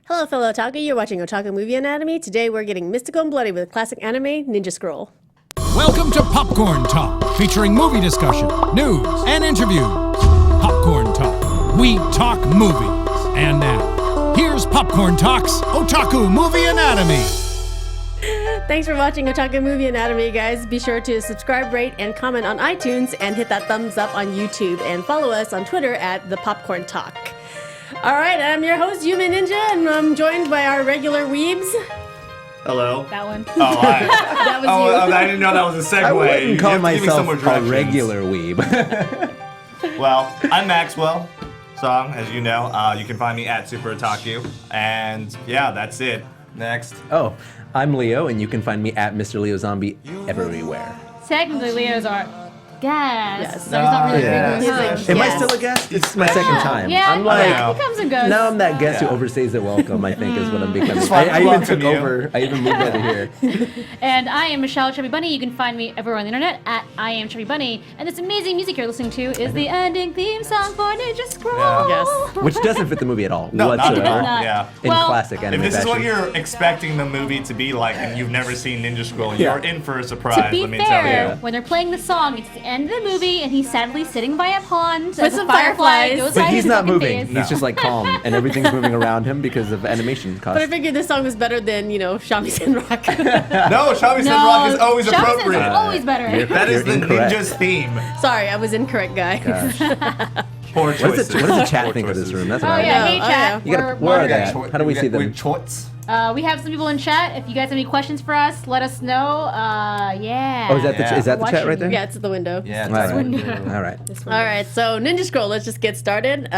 Hello, fellow otaku. You're watching Otaku Movie Anatomy. Today we're getting mystical and bloody with classic anime Ninja Scroll. Welcome to Popcorn Talk, featuring movie discussion, news, and interviews. Popcorn Talk. We talk movies. And now, here's Popcorn Talk's Otaku Movie Anatomy. Thanks for watching Otaku Movie Anatomy, guys. Be sure to subscribe, rate, and comment on iTunes, and hit that thumbs up on YouTube, and follow us on Twitter at The Popcorn Talk. All right, I'm your host, Jūbē Ninja, and I'm joined by our regular weebs. Hello. That one. Oh, hi. That was you. I didn't know that was a segue. I wouldn't call myself a directions. regular weeb. Well, I'm Maxwell Song, as you know. You can find me at Super Otaku. And yeah, that's it. Next. Oh, I'm Leo, and you can find me at Mr. Leo Zombie everywhere. Technically, Leo's our guest. Yes. So he's not really Yeah. a regular He's host. a Am I Yes. still a guest? It's my second time. Yeah, I'm like, Yeah. he comes and goes. now I'm that guest Yeah. who overstays the welcome, I think, is what I'm becoming. fine. I even Welcome took you. over. I even moved over here. And I am Michelle Chubby Bunny. You can find me everywhere on the internet at I am Chubby Bunny. And this amazing music you're listening to is the ending theme song for Ninja Scroll. Yeah. Yes. Which doesn't fit the movie at all, No, not whatsoever. at all. Not. Yeah. In Well, classic If anime this is what fashion. you're expecting the movie to be like and you've never seen Ninja Scroll, Yeah. you're in for a surprise, To be let me fair, tell you. when they're playing the song, it's the end of the movie, and he's sadly sitting by a pond With as some a firefly fireflies. goes But by he's his not fucking moving. face. He's just like calm, and everything's moving around him because of animation But I costs. figured this song was better than, Shamisen Rock. No, Shamisen Rock is always Shamisen's appropriate. always better. That is the You're incorrect. ninja's theme. Sorry, I was incorrect, guys. Poor What choices. does the chat Poor think of this choices. room? That's Oh what I yeah, know. hey Oh, chat. You gotta- We're where are they monitoring. at? How do we see them? With chots. We have some people in chat. If you guys have any questions for us, let us know. Yeah. Oh, is that Yeah. is that the chat Watching right there? Yeah, it's at the window. Yeah, All that's right. All right. All right, so Ninja Scroll, let's just get started.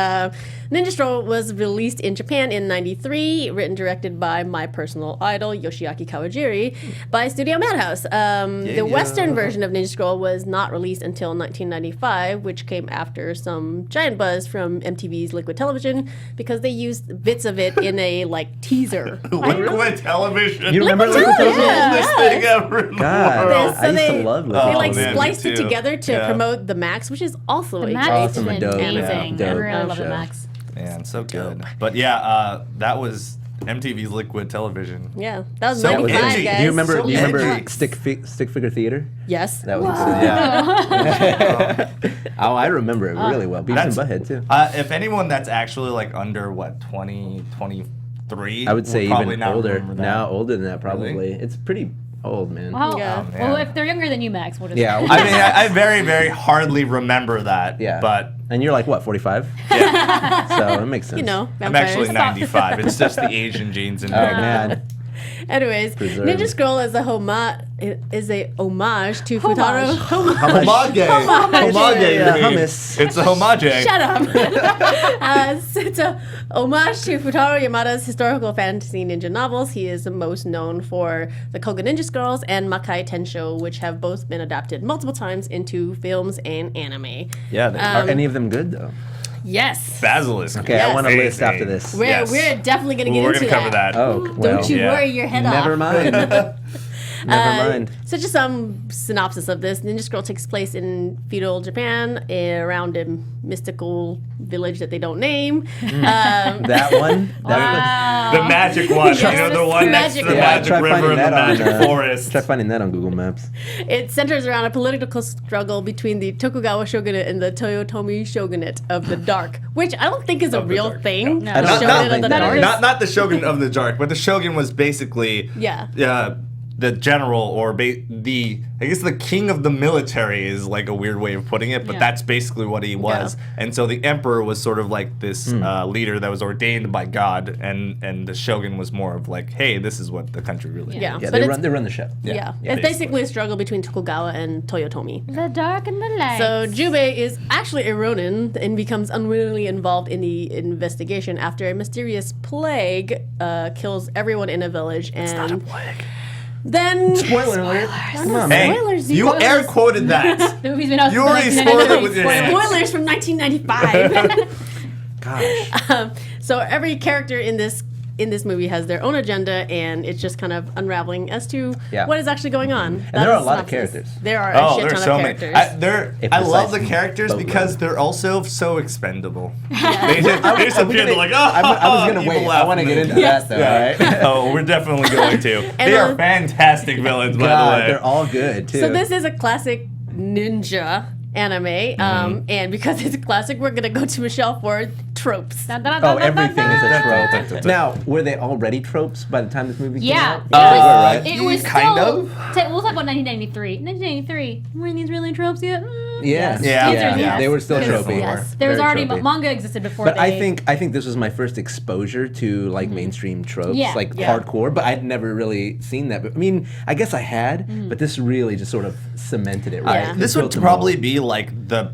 Ninja Scroll was released in Japan in '93, written directed by my personal idol, Yoshiaki Kawajiri, by Studio Madhouse. The Western version of Ninja Scroll was not released until 1995, which came after some giant buzz from MTV's Liquid Television because they used bits of it in a, teaser. Liquid television. You remember Liquid Liquid Television? Television? This Yeah. thing ever in the God, world. So I used they- to love They, Oh, Liquid. man, me spliced it too. together to Yeah. promote The Max, which is also The a Max giant is Awesome and dope. amazing. Yeah, I dope really love show. the Max. Man, so good. But yeah, that was MTV's Liquid Television. Yeah, that was So 95, edgy. guys. Do you remember? So Do you remember edgy. stick figure theater? Yes. That was Yeah. oh, I remember it really well. Beavis and That's- Butthead too. If anyone that's actually under 20, 23, I would say probably even not older. remember that. Now older than that probably. Really? It's pretty old, man. Well, Yeah. Oh, man. well, if they're younger than you, Max, we'll just Yeah. I mean, I very, very hardly remember that. Yeah. But And you're like what, 45? yeah, So it makes sense. I'm vampires. actually 95. It's just the Asian genes in Oh me. man. Anyways, Preserved. Ninja Scroll is a homage to Futaro. Homage. Yeah, hummus. It's a homage. Shut up. It's a homage to Futaro Yamada's historical fantasy ninja novels. He is most known for the Koga Ninja Scrolls and Makai Tensho, which have both been adapted multiple times into films and anime. Yeah. Are any of them good though? Yes. Basilisk. Okay, Yes. I want a list Amazing. after this. We're, Yes. we're definitely going to get We're into gonna cover that. Oh, well. Don't you Yeah. worry your head Never off. mind. Never mind. So just some synopsis of this. Ninja Scroll takes place in feudal Japan around a mystical village that they don't name. That one. The magic one. Yes, you know, the the one next to magic the one. magic try river finding and the that on, magic forest. Try finding that on Google Maps. It centers around a political struggle between the Tokugawa shogunate and the Toyotomi shogunate of the Dark, which I don't think is a Of the real Dark, thing. no. The Not- shogunate of the that Dark. is- Not the shogun of the dark, but the shogun was basically Yeah. the general or I guess the king of the military is like a weird way of putting it, but Yeah. that's basically what he was. And so the emperor was sort of like this leader that was ordained by God, and the shogun was more of like, hey, this is what the country really Yeah. is. Yeah, But they it's- run the show. Yeah. Yeah, It's basically a struggle between Tokugawa and Toyotomi. The dark and the light. So Jubei is actually a Ronin and becomes unwittingly involved in the investigation after a mysterious plague kills everyone in a village. And then Spoiler alert. Come on, Hey, man. Spoilers, you spoilers. air quoted that. the movie's been out You since already spoiled it with your 1993. hands. Spoilers from 1995. Gosh. So every character in this in this movie has their own agenda, and it's just kind of unraveling as to what is actually going on. And there are a lot of characters. There are a shit ton of characters. I love the characters because they're also so expendable. They just appear like, I was going to wait. I want to get into that, though, right? Oh, we're definitely going to. They are fantastic villains, by the way. They're all good, too. So this is a classic ninja anime, and because it's a classic, we're gonna go to Michelle for tropes. Everything is a trope. Now, were they already tropes by the time this movie came out? It was kind still, of. We'll talk about 1993. 1993, were these really tropes yet? Yeah. Yes. They were still tropey. Yes. There was Very already tropey. manga existed before. But they, I think this was my first exposure to like mainstream tropes, like hardcore. But I'd never really seen that. But I mean, I guess I had, but this really just sort of cemented it, right? Yeah. This would probably be like the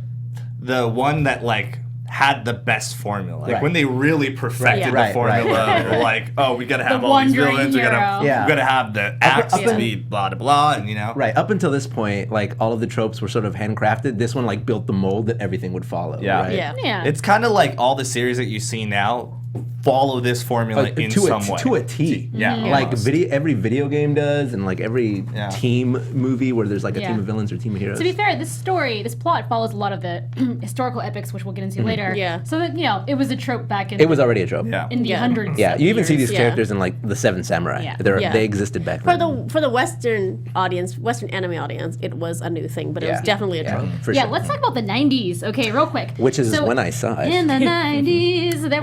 one that like had the best formula. Like when they really perfected the formula. They're like, oh, we gotta have all these villains. We gotta have the axe to be blah blah blah, and you know. Right. Up until this point, like all of the tropes were sort of handcrafted. This one like built the mold that everything would follow. Yeah. Right? Yeah. It's kind of like all the series that you see now follow this formula in some way. To a T. Yeah. Like almost. every video game does, and like every team movie where there's like a team of villains or team of heroes. To be fair, this plot follows a lot of the historical epics, which we'll get into later. Yeah. So that, it was a trope back in. It was already a trope. in the hundreds. Yeah, of you even see years. these characters in like the Seven Samurai. Yeah. They existed back then. For the Western audience, Western anime audience, it was a new thing, but it was definitely a trope. For Yeah, sure. let's talk about the 90s. Okay, real quick. Which is when I saw it. In the 90s, there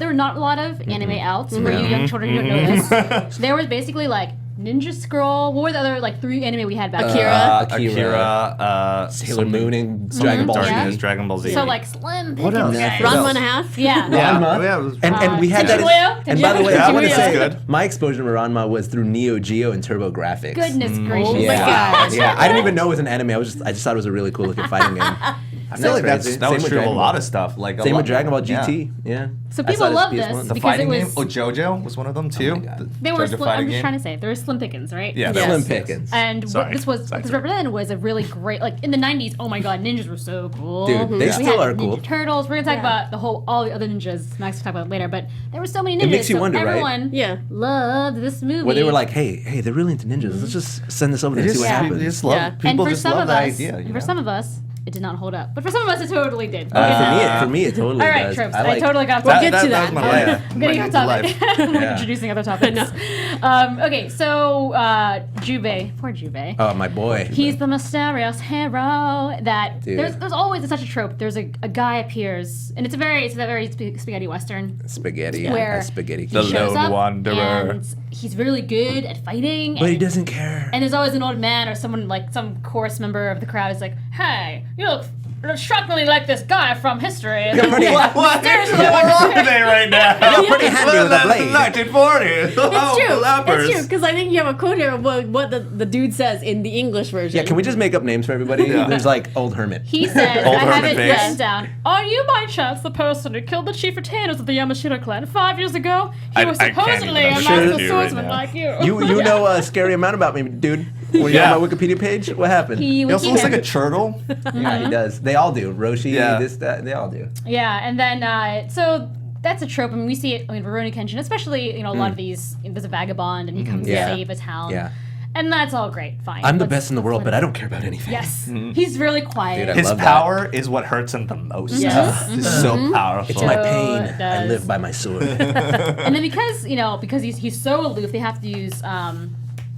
were not a lot of anime outs for you young children who don't know this. There was basically like Ninja Scroll. What were the other like 3 anime we had back then? Akira, Sailor Moon and Dragon Ball Z. Darkness, Dragon Ball Z. So like Slim What else? Pickens. Ranma and a half. Yeah. Ranma. And we had that. Tenchuyo? And by the way, I want to Tenchuyo. say Good. my exposure to Ranma was through Neo Geo and Turbo Graphics. Goodness gracious. Oh my Yeah, gosh. yeah. I didn't even know it was an anime. I just thought it was a really cool looking fighting game. I feel like that was true of a lot of stuff. Like Same with Dragon Ball GT. Yeah. So I people saw love PS1. this The because fighting it game. was. Oh, JoJo was one of them too. my God. They were. JoJo I'm fighting just game. trying to say there were Slim Pickens, right? Yeah, Yes. Slim Pickens. And Sorry. what this represented was a really great, like in the 90s, oh my god, ninjas were so cool. Dude, they We still had are cool. Ninja Turtles. We're gonna talk about all the other ninjas. Max will talk about it later, but there were so many ninjas. It makes you so wonder, right? everyone loved this movie. Where they were like, hey, they're really into ninjas. Let's just send this over there and see what happens. People and for just some love of the us, idea. for some of us, it did not hold up. But for some of us, it totally did. For me, it totally all right, does. tropes. I like, I totally got We'll to get to that that. was my life. I'm getting off topic. I'm Yeah. introducing other topics. Okay, so Jūbē, poor Jūbē. Oh, my boy. He's the mysterious hero that Dude. there's always such a trope. There's a guy appears, and it's that very spaghetti western. Spaghetti. Where Spaghetti. The He shows Lone up Wanderer. and he's really good at fighting. But he and, doesn't care. and there's always an old man or someone like some chorus member of the crowd is like, "Hey, you look shockingly like this guy from history." What? We're on today right now. You're pretty handy with a blade. 1940s. It's true. Lappers. It's true because I think you have a quote here of what the dude says in the English version. Yeah, can we just make up names for everybody? Yeah. There's like Old Hermit. He says, Old I have hermit it face. written down. Are you by chance the person who killed the chief retainers of the Yamashiro clan 5 years ago? He was I can't supposedly even a understand master you right swordsman now. like you. You know a scary amount about me, dude. When you're Yeah. on my Wikipedia page, what happened? He He also looks like a turtle. Yeah, he does. They all do. Roshi, Yeah. this, that, they all do. Yeah, and then so that's a trope. I mean, we see it in Rurouni Kenshin, especially a lot of these. There's a vagabond and he comes Yeah. to save a town. Yeah. And that's all great, fine. I'm the Let's- best in the let's world, let but it- I don't care about anything. Yes, he's really quiet. Dude, I His love that. power is what hurts him the most. Yes. He's so powerful. It's my So pain. it I does. live by my sword. And then because he's so aloof, they have to use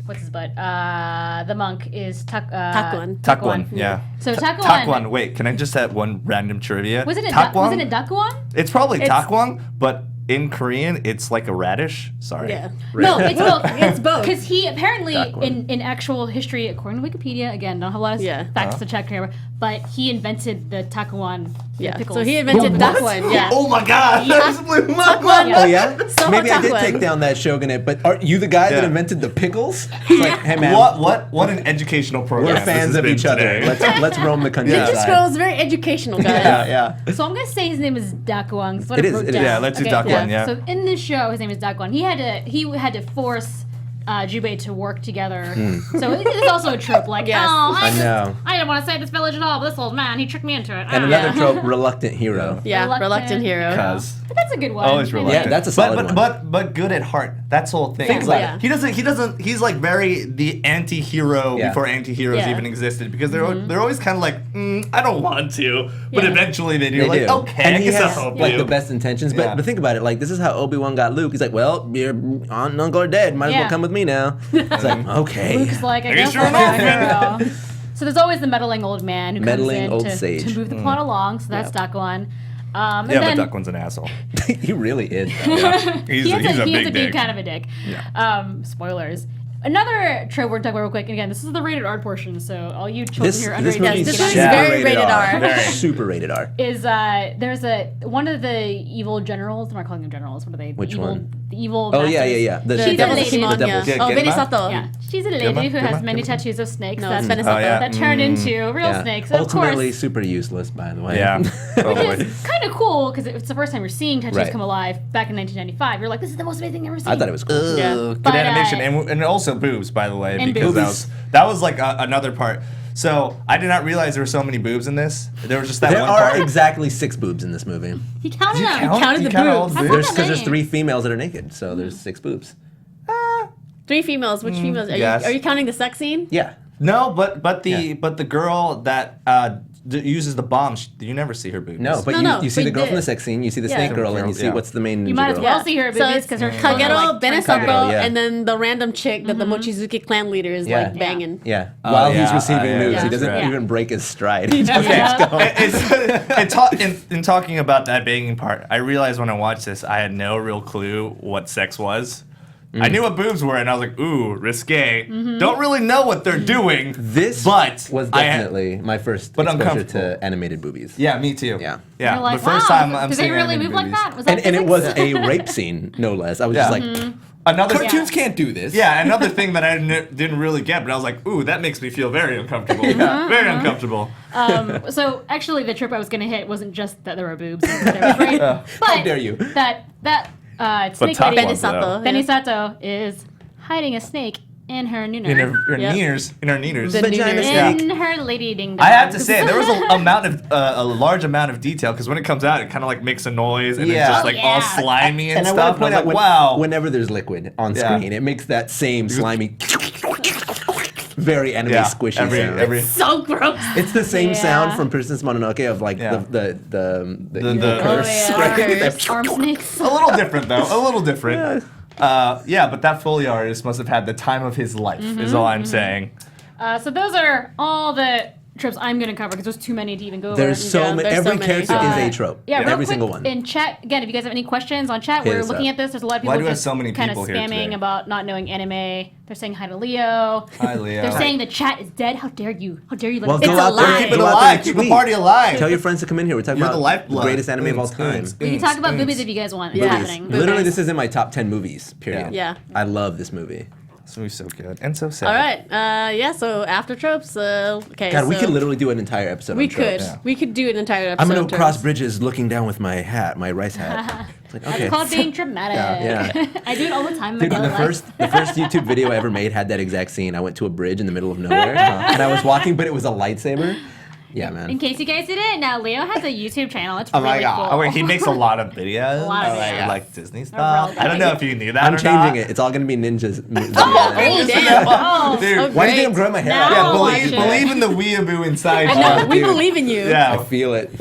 what's his butt? The monk is Takuan. Takuan, yeah. So Takuan. Takuan. Wait, can I just add one random trivia? Wasn't it Takuan? Dakuan? It's probably Takuan, but in Korean, it's like a radish. Sorry. Yeah. No, it's both. It's both. Because he apparently, Dakuan. in actual history, according to Wikipedia, again, don't have a lot of facts to check here, but he invented the Takuan Yeah. pickles. So he invented that one. Yeah. Oh my god, Yeah. that just blew my mind. Oh yeah? So Maybe I did Takuan. take down that shogunate, but are you the guy that Yeah. invented the pickles? It's like, hey man, What an educational program. we're this fans has of been each other. today. Let's roam the countryside. Ninja Scroll is very educational, guys. Yeah. So I'm gonna say his name is Dakuan. That's what It I is, wrote it is. down. Yeah, let's do Dakuan, yeah. So in this show, his name is Dakuan. He had to force Jubei to work together. So it's also a trope. Like, I didn't want to save this village at all, but this old man, he tricked me into it. And another trope, reluctant hero. Yeah, reluctant hero. But that's a good one. Always reluctant. Yeah, that's a solid one. But good at heart. That's the whole thing. Things like he doesn't. He's like very the anti-hero before anti-heroes even existed, because they're always kind of like, I don't want to, but eventually they do. Like, okay, and I he guess I'll has help like you. the best intentions. But think about it. Like, this is how Obi-Wan got Luke. He's like, well, your aunt and uncle are dead. Might as well come with me now. It's like, okay. Luke's like, I guess you're I'm a hero. So there's always the meddling old man who comes in to move the plot along. So that's Duck One. But Duck One's an asshole. He really is. He's a he ends up big being dick. kind of a dick. Yeah. Spoilers. Another trope we're talking about real quick, and again, this is the rated R portion, so all you children here under 18 This one's very rated R. Super rated R. Is there's one of the evil generals, I'm not calling them generals, what are they? Which one? The evil Oh, masters. yeah. The She's a Devil's lady. Simon, The Devil's- Oh, Benisato. Yeah, she's a lady who has many tattoos of snakes No, it's Benisato. that turn into real snakes. And Ultimately, of course, super useless, by the way. Yeah. which is kind of cool because it's the first time you're seeing tattoos Right. come alive back in 1995. You're like, this is the most amazing thing I've ever seen. I thought it was cool. Yeah. Good But, animation and also boobs, by the way, and because boobs. that was like another part. So I did not realize there were so many boobs in this. There was just that There one are part. exactly 6 boobs in this movie. He counted them. Counted the all boobs. the That's Because there's name. 3 females that are naked, so there's 6 boobs. 3 females. Which females? yes. Are you counting the sex scene? Yeah. No, but the girl that uses the bomb, you never see her boobs. No, but No, you see we the girl from did. the sex scene, you see the snake girl, and you see what's the main ninja You might as girl. well see her So boobies it's because her Kagero, Benisato, Kagero, yeah. and then the random chick that the Mochizuki clan leader is like banging. Yeah. While he's yeah. receiving moves, yeah. he doesn't Yeah. even break his stride. He just Yeah. keeps going. in talking about that banging part, I realized when I watched this, I had no real clue what sex was. I knew what boobs were, and I was like, ooh, risque. Don't really know what they're doing. This but was I had- definitely my first But exposure uncomfortable. to animated boobies. Yeah, me too. Yeah. Yeah. You're like, the first wow, time I'm do they seeing really animated move like movies. that? Was that And it was physics? a rape scene, no less. I was Yeah. just like, Another cartoons can't do this. Yeah, another thing that I didn't really get, but I was like, ooh, that makes me feel very uncomfortable. Very uncomfortable. So actually, the trope I was going to hit wasn't just that there were boobs. And that it was rape, but How dare you. That snake top lady, ones, though. Benisato. Benisato, is hiding a snake in her nooner. In her Yep. nears. In her neaners. The Vagina nooners. In her lady ding dong. I have to say, there was a large amount of detail, because when it comes out, it kind of like makes a noise, and Yeah. it's just like all Yeah. slimy and, And I stuff. want to And point I out, was like, wow. whenever there's liquid on Yeah. screen, it makes that same slimy, very anime squishy sound. every So gross. It's the same Yeah. sound from Princess Mononoke of like Yeah. the the curse. yeah. Right? Curse. Arm snakes. a little different though. A little different. Yeah, but that Foley artist must have had the time of his life. Is all I'm saying. So those are all the tropes I'm going to cover because there's too many to even go over. There's so many. there's so Every many. character is a trope. Yeah, real every quick, single one. in chat, again, if you guys have any questions on chat, Hit we're us looking up. at this. There's a lot of Why people do we have just so many kind of people here spamming today? about not knowing anime. They're saying hi to Leo. Hi, Leo. They're saying the chat is dead. How dare you? How dare you let Well, us go It's out there, alive. Keep it go out there alive. and Keep the tweet. party alive. Tell your friends to come in here. We're talking You're the about lifeblood. greatest anime of all time. We can talk about boobies if you guys want. It's Yeah. happening. Literally, this is in my top 10 movies. Period. Yeah. I love this movie. This movie's so good and so sad. All right. Yeah. So after tropes. Okay. God, we so could literally do an entire episode. We on tropes. could. We could do an entire episode. I'm gonna on cross tropes. bridges looking down with my hat, my rice hat. It's like, okay. It's called being dramatic. Yeah. I do it all the time in my Dude, daily the life. first YouTube video I ever made had that exact scene. I went to a bridge in the middle of nowhere, and I was walking, but it was a lightsaber. Yeah, In man. case you guys didn't know, Leo has a YouTube channel. It's Oh really my god! cool. Oh wait, he makes a lot of videos. A lot of videos. Like Disney stuff. really I don't good. know if you knew that. I'm or changing not. it. It's all gonna be ninjas. Oh, Oh, damn. Oh, Dude, Oh, Why do you think great. I'm growing my hair Now out? yeah, I'll watch believe it. believe in the weeaboo inside I you. know. We dude. believe in you. I Yeah. feel it.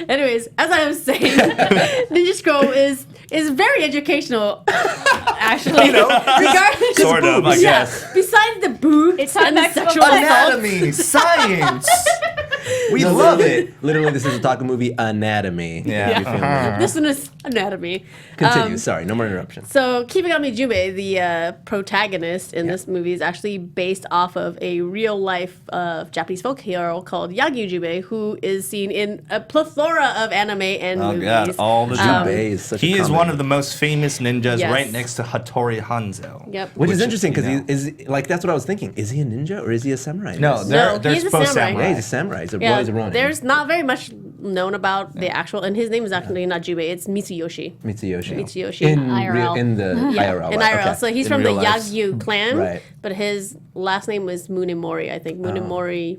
Anyways, as I was saying, Ninja Scroll is very educational. Actually, regardless Sort of, I guess. Besides the boobs It's and the not sexual Mexico. assault, Anatomy, science. We No, love literally- it. Literally, this is a Otaku Movie Anatomy. Yeah. You feel me? this one is anatomy. Continue. Sorry, no more interruptions. So Kibagami Jubei, the protagonist in this movie, is actually based off of a real life Japanese folk hero called Yagyu Jubei, who is seen in a plethora of anime and Oh movies. god, all the time. Jubei is such a He is common- one of the most famous ninjas, Yes. right next to Hattori Hanzo. Yep. Which is Which, interesting because you know. he is like that's what I was thinking. Is he a ninja or is he a samurai? in No, this? they're No, they're he's a both samurai. Yeah, he's a samurai. He's a Yeah, boy's running. there's not very much known about the actual, and his name is actually not Jūbē, it's Mitsuyoshi. Mitsuyoshi. In IRL. In the IRL. In right, IRL. okay. So he's In from the real life. Yagyu clan, Right. but his last name was Munemori, I think. Munemori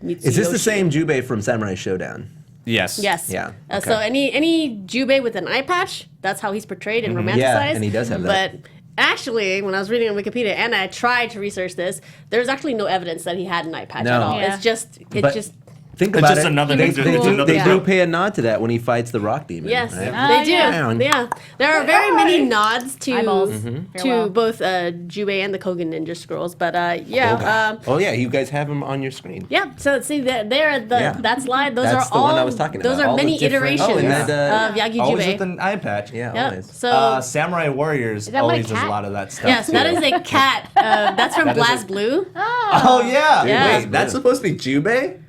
Mitsuyoshi. Is this the same Jūbē from Samurai Showdown? Yes. Yes. Yeah, So okay. any Jūbē with an eye patch, that's how he's portrayed and romanticized. Yeah, and he does have that. But actually, when I was reading on Wikipedia and I tried to research this, there's actually no evidence that he had an eye patch No. at all. Yeah. It's just Think It's about just it. another they, thing to- they, it's do, another they thing. do pay a nod to that when he fights the rock demon. Yes, right? they do. yeah. Yeah, there are very many nods to Eyeballs. Farewell. both Jūbē and the Koga Ninja Scrolls. But Oh yeah, you guys have him on your screen. yeah. So see, there the Yeah. that slide. Those That's are the all. one I was talking those about. are All the many different- iterations and that, of Yagyu Always Jūbē. with an eye patch. Yeah, Yeah. always. So Samurai Warriors that what a always does a cat? lot of that stuff. yes, too. that is a cat. That's from That is Blast a- Blue. Oh yeah. Yeah. Wait, that's supposed to be Jūbē?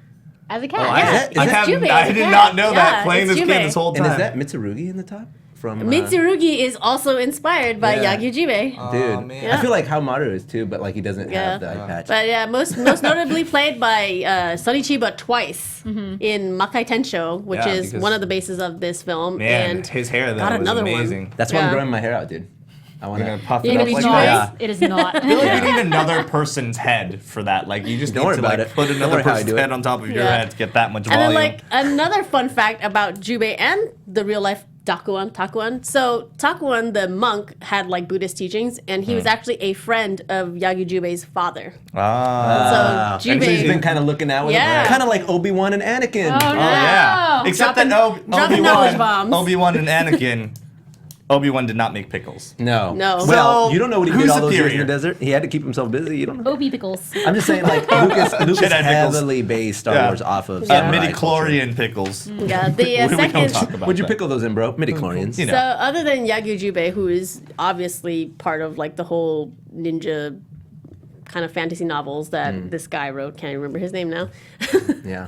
As a cat. Oh, Yeah. I did not know Yeah, that playing it's this Jūbē. game this whole time. And is that Mitsurugi in the top? From Mitsurugi is also inspired by Yeah. Yagyu Jūbē. Dude, man. I feel like Hamaru is too, but like he doesn't Yeah. have the eye patch. But yeah, most notably played by Sonny Chiba twice in Makai Tensho, which Yeah, is because- one of the bases of this film. Man, and his hair though got was another amazing. one. That's why Yeah. I'm growing my hair out, dude. I want You're gonna to. puff It it up is like not. that. It is not. I feel like you need another person's head for that. Like you just Don't need worry to about like it. put Don't another worry how I person's do it. head on top of your Yeah. head to get that much And volume. then like another fun fact about Jūbē and the real life Takuan. So Takuan, the monk, had like Buddhist teachings, and he was actually a friend of Yagyu Jūbē's father. Ah. So And so he's Jūbē, been kind of looking out with Yeah. him. Kind of like Obi-Wan and Anakin. Oh, no. Yeah. Except Dropping- that dropping knowledge bombs. Obi-Wan and Anakin, Obi-Wan did not make pickles. No. No. Well, So, you don't know what he did who's all those years in superior? the desert. He had to keep himself busy. You don't know. Obi pickles. I'm just saying, like, Lucas Jedi pickles. heavily based Star Wars off of samurai culture. Midi-chlorian pickles. yeah, the We don't second. talk about Would you that. pickle those in, bro? Midi-chlorians. You know. So other than Yagyu Jūbē, who is obviously part of like the whole ninja kind of fantasy novels that this guy wrote, can't remember his name now. Yeah.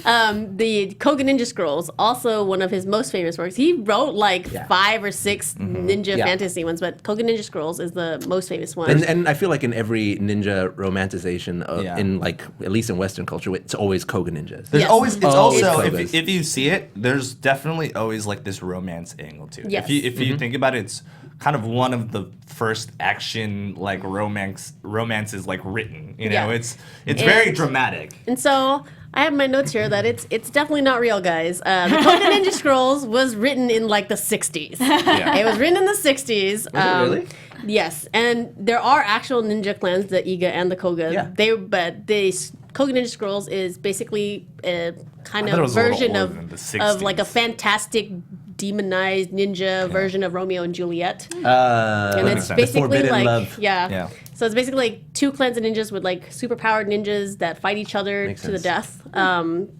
The Koga Ninja Scrolls, also one of his most famous works. He wrote like 5 or 6 ninja Yeah. fantasy ones, but Koga Ninja Scrolls is the most famous one. And I feel like in every ninja romanticization, of, Yeah. in like, at least in Western culture, it's always Koga ninjas. There's Yes. always, it's Always also, Kogas. if you see it, there's definitely always like this romance angle to it. Yes. If you think about it, it's kind of one of the first action like romances like written. You know, Yeah. it's very dramatic. And so I have my notes here that it's definitely not real, guys. The Koga Ninja Scrolls was written in like the 60s. Yeah. It was written in the 60s. really? Yes, and there are actual ninja clans, the Iga and the Koga. Yeah. But the Koga Ninja Scrolls is basically a kind thought it of was a little version older than the of like a 60s. fantastic demonized ninja version of Romeo and Juliet. And makes it's sense. basically Forbidden like love. Yeah. So it's basically like 2 clans of ninjas with like superpowered ninjas that fight each other Makes to the sense. death.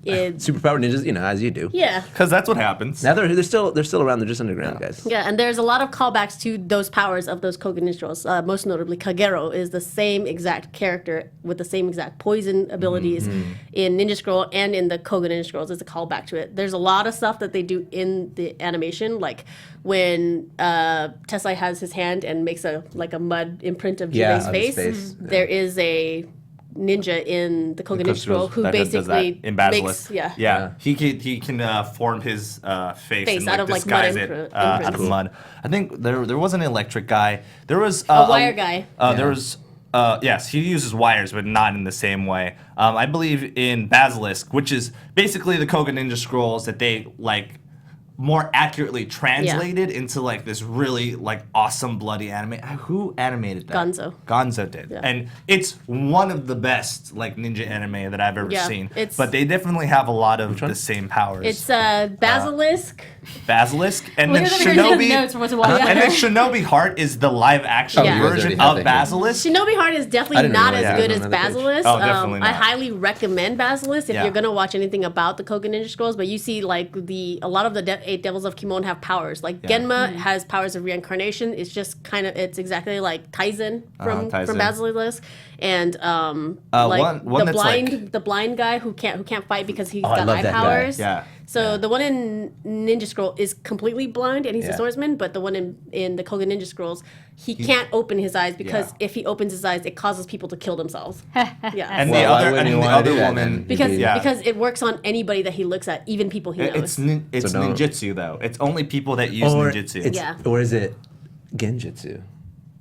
It's Superpower ninjas, you know, as you do. yeah. Because that's what happens. Now they're still around. They're just underground, guys. Yeah, and there's a lot of callbacks to those powers of those Koga Ninja Scrolls. Most notably, Kagero is the same exact character with the same exact poison abilities in Ninja Scroll and in the Koga Ninja Scrolls. It's a callback to it. There's a lot of stuff that they do in the animation, like when Tessai has his hand and makes a mud imprint of Yeah, Jubei's of his face. face. There is a ninja in the Koga Ninja Scroll who that does basically that in Basilisk. makes yeah. He can form his face and out like of, like, mud disguise it imprint- out of imprints. mud. I think there was an electric guy. There was a wire guy. There was. Yes, he uses wires, but not in the same way. I believe in Basilisk, which is basically the Koga Ninja Scrolls that they like more accurately translated into like this really like awesome bloody anime. Who animated that? Gonzo. Gonzo did, and it's one of the best like ninja anime that I've ever Yeah, seen. it's- But they definitely have a lot of the same powers. It's Basilisk. Basilisk, and then Look at the Shinobi. notes for what's watching. And then Shinobi Heart is the live action Yeah. You guys version already have of that. Basilisk. Shinobi Heart is I definitely didn't not realize as that good was as on the page. Basilisk. Oh, definitely I not. highly recommend Basilisk if Yeah. you're gonna watch anything about the Koga Ninja Scrolls. But you see, like a lot of the 8 Devils of Kimon have powers. Like Genma has powers of reincarnation. It's exactly like Kaizen from Kaizen. Basilisk, and one the that's blind like- the blind guy who can't fight because he's I got love eye that guy. powers. Yeah. So the one in Ninja Scroll is completely blind and he's a swordsman, but the one in the Koga Ninja Scrolls, he can't open his eyes because if he opens his eyes, it causes people to kill themselves. And the other woman, because it works on anybody that he looks at, even people he knows. It's ninjutsu though. It's only people that use ninjutsu. Or is it genjutsu?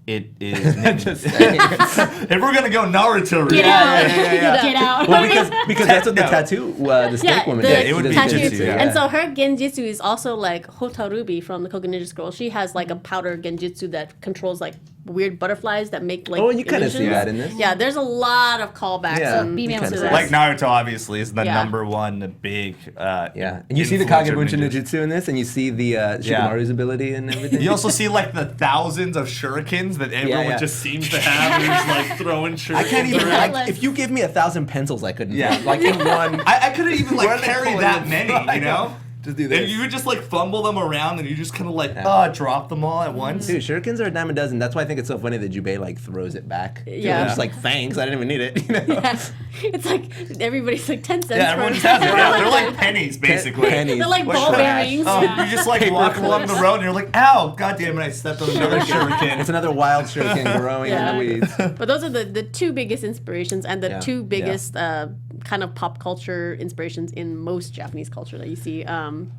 It is ninjutsu. If we're gonna go Naruto, Get out. Well, because that's what the tattoo, the snake woman did. it would be tattoo. genjutsu. And so her genjutsu is also like Hotarubi from the Koga Ninja Scroll. She has like a powder genjutsu that controls like weird butterflies that make like you kind of see that in this. Yeah, there's a lot of callbacks and female to to this. Like Naruto, obviously, is the number one big. And you see the Kagebunshin Ninjutsu in this, and you see the Shikamaru's ability and everything. You also see like the thousands of shurikens that everyone just seems to have. Who's like throwing shurikens. I can't even. around. If you give me 1,000 pencils, I couldn't. Like in one. I couldn't even like carry that many. You know. Just do this. And you would just like fumble them around, and you just kind of like drop them all at once. Dude, shurikens are a dime a dozen. That's why I think it's so funny that Jubei like throws it back. Yeah. Just like thanks, I didn't even need it. You know? Yeah. It's like everybody's like 10 cents. Yeah, everyone just has it. Yeah, they're like pennies, basically. Pennies. They're like ball bearings. You just like walk along the road, and you're like, "Ow, goddamn it! I stepped on another shuriken." It's another wild shuriken growing in the weeds. But those are the two biggest inspirations and the two biggest kind of pop culture inspirations in most Japanese culture that you see.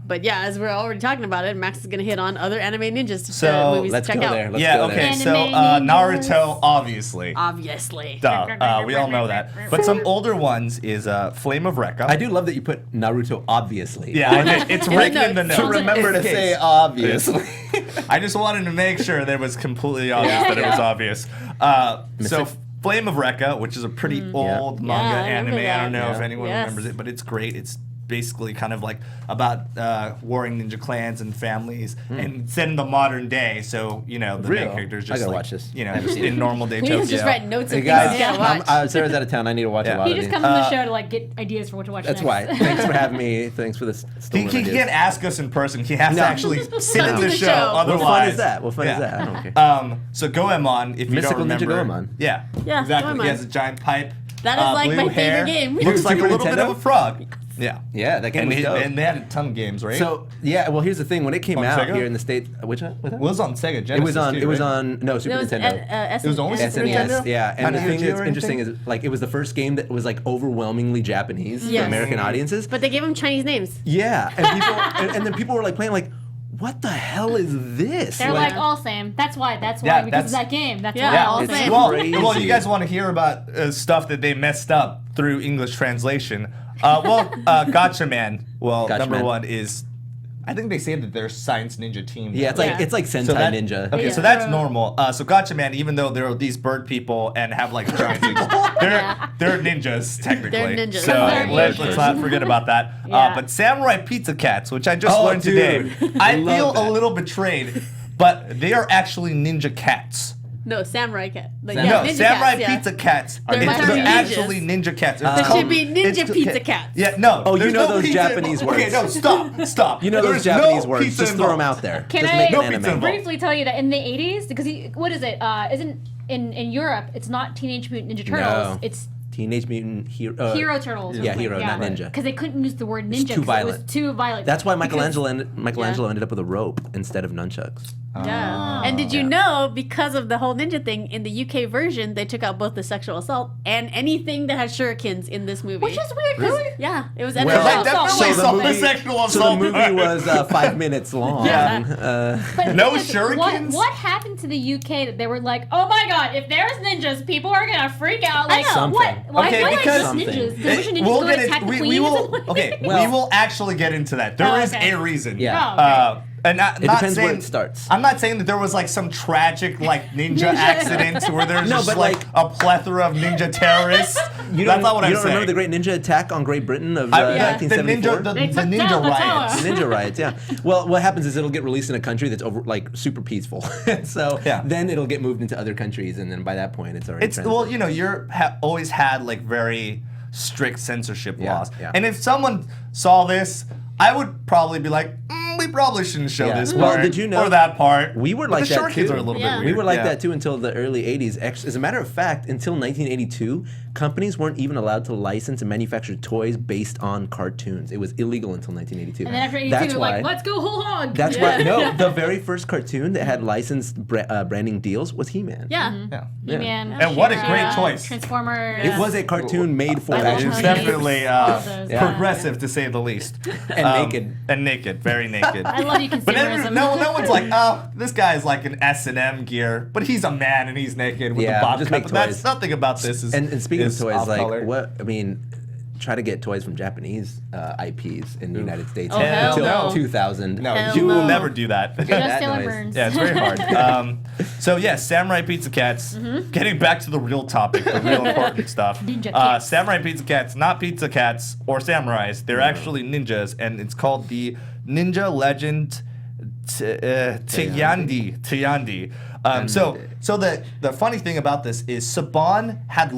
But yeah, as we're already talking about it, Max is going to hit on other anime ninjas movies let's to check go out. there. Let's go there. So Naruto, obviously. Obviously. Duh. We all know that. But some older ones is Flame of Rekha. I do love that you put Naruto obviously. Yeah, it's written in the notes. To remember to say obviously. I just wanted to make sure that it was completely obvious that it was obvious. So Flame of Rekha, which is a pretty old manga anime. I don't know if anyone remembers it, but it's great. It's basically kind of like about warring ninja clans and families, and set in the modern day. So the main characters just watch this. Just in normal day Tokyo. He's just writing notes Hey and guys, things to watch. Sarah's out of town. I need to watch a lot He of just these. comes on the show to like get ideas for what to watch That's next. why. Thanks for having me. Thanks for this. He can't ask us in person. He has to actually sit in the show. Otherwise, what fun is that? What fun is that? I don't care. So Goemon, if you Mystical don't remember, Ninja Goemon. Yeah, Yeah, exactly. Goemon. He has a giant pipe. That is like blue my hair, favorite game. Looks like a Super little bit Nintendo? of a frog. Yeah, that game was dope. And they had a ton of games, right? So well, here's the thing. When it came On out Sega? here in the States, which one? it was on Sega Genesis. It was on. too, It was right? on. No, Super Nintendo. It was only Super SNES, Nintendo? yeah. And the Not thing Neo that's Geo or interesting anything? is, like, it was the first game that was like overwhelmingly Japanese Yes. for American audiences. But they gave him Chinese names. Yeah, and people, and then people were like playing like, what the hell is this? They're like all same. That's why because that's- of that game. That's Yeah, why all all it's same. crazy. Well, you guys want to hear about stuff that they messed up through English translation? Gotcha Man. Well, Gotcha number Man. one is, I think they say that they're Science Ninja Team. yeah, it's like Sentai Ninja. Okay, so that's normal. So Gotcha Man, even though there are these bird people and have like giant wings, they're ninjas technically. They're ninjas. So They're let's ninjas. not forget about that. Yeah. But Samurai Pizza Cats, which I just learned dude. today, I love feel that. a little betrayed, but they are actually ninja cats. No, Samurai Cat. Like, No, ninja Samurai cats, yeah. Pizza Cats are They're they're ninjas. actually ninja cats. It's There called- should be ninja it's- pizza cats. Yeah, no. Oh, you there's know no those pizza- Japanese words. Okay, no, stop. You know There's those Japanese no words. pizza Just throw them involved. out there. Can Just I- make No an pizza anime. involved. Briefly tell you that in the 80s, because what is it? Isn't in Europe? It's not Teenage Mutant Ninja Turtles. No. It's Teenage Mutant Hero. Hero Turtles. Yeah, Hero, not Ninja. Because they couldn't use the word ninja. It's too 'cause violent. It was too violent. That's why Because- Michelangelo ended up with a rope instead of nunchucks. Yeah. And did you know, because of the whole ninja thing, in the UK version, they took out both the sexual assault and anything that has shurikens in this movie. Which is weird. Really? Yeah, it was Well, edited I out. definitely saw the sexual So the assault. movie was 5 minutes long. Yeah. But the No thing is, shurikens? What happened to the UK that they were like, oh my god, if there's ninjas, people are gonna freak out. Like, know. what? Why Okay, why because- just ninjas? Because ninjas We'll go get and attack it. the We queen or will. something? Okay, we Well- will actually get into that. There is okay. a reason. Yeah. Oh, okay. And not depends saying, where it starts. I'm not saying that there was like some tragic like ninja accident where there's No, just but, like like- a plethora of ninja terrorists. That's not what I'm You don't saying. remember the Great Ninja Attack on Great Britain of The 1974? ninja, They the took ninja down the riots. tower. Ninja riots, yeah. Well, what happens is it'll get released in a country that's super peaceful. So Yeah. then it'll get moved into other countries, and then by that point, it's already. It's well, you know, Europe always had like very strict censorship Yeah, laws, yeah. and if someone saw this, I would probably be like, we probably shouldn't show Yeah. this Well, part did you know or that part. we were But like the that shurikens too. are a little Yeah. bit We weird. were like Yeah. that too until the early 80s. As a matter of fact, until 1982, companies weren't even allowed to license and manufacture toys based on cartoons. It was illegal until 1982. And then after 82, they were like, let's go whole hog. That's why, no, the very first cartoon that had licensed branding deals was He-Man. Yeah. He-Man. And what a great choice. Transformers. It was a cartoon made for I love action. It's Ponies. definitely progressive, to say the least. And naked. And naked, very naked. I love you, But consumerism. no one's like, oh, this guy's like an S&M gear, but he's a man and he's naked with Yeah, the bob just cut. make But that's toys. nothing about this. And speaking of is toys, off-color. try to get toys from Japanese IPs in the United States hell until no. 2000. No, Hell you will no. never do that. Just that Taylor noise. Burns. Yeah, it's very hard. So yeah, Samurai Pizza Cats. Getting back to the real topic, the real important stuff. Ninja cats. Samurai Pizza Cats, not pizza cats or samurais. They're actually ninjas, and it's called the Ninja Legend Tayandi. So the funny thing about this is Saban had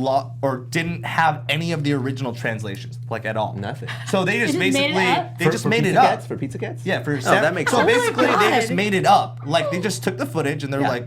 didn't have any of the original translations, like at all. Nothing. So they just They just made it basically up? they just For made it Pizza up. Cats? For Pizza Cats? Yeah, for that makes so sense. basically Oh my they God. just made it up. Like they just took the footage and they're like,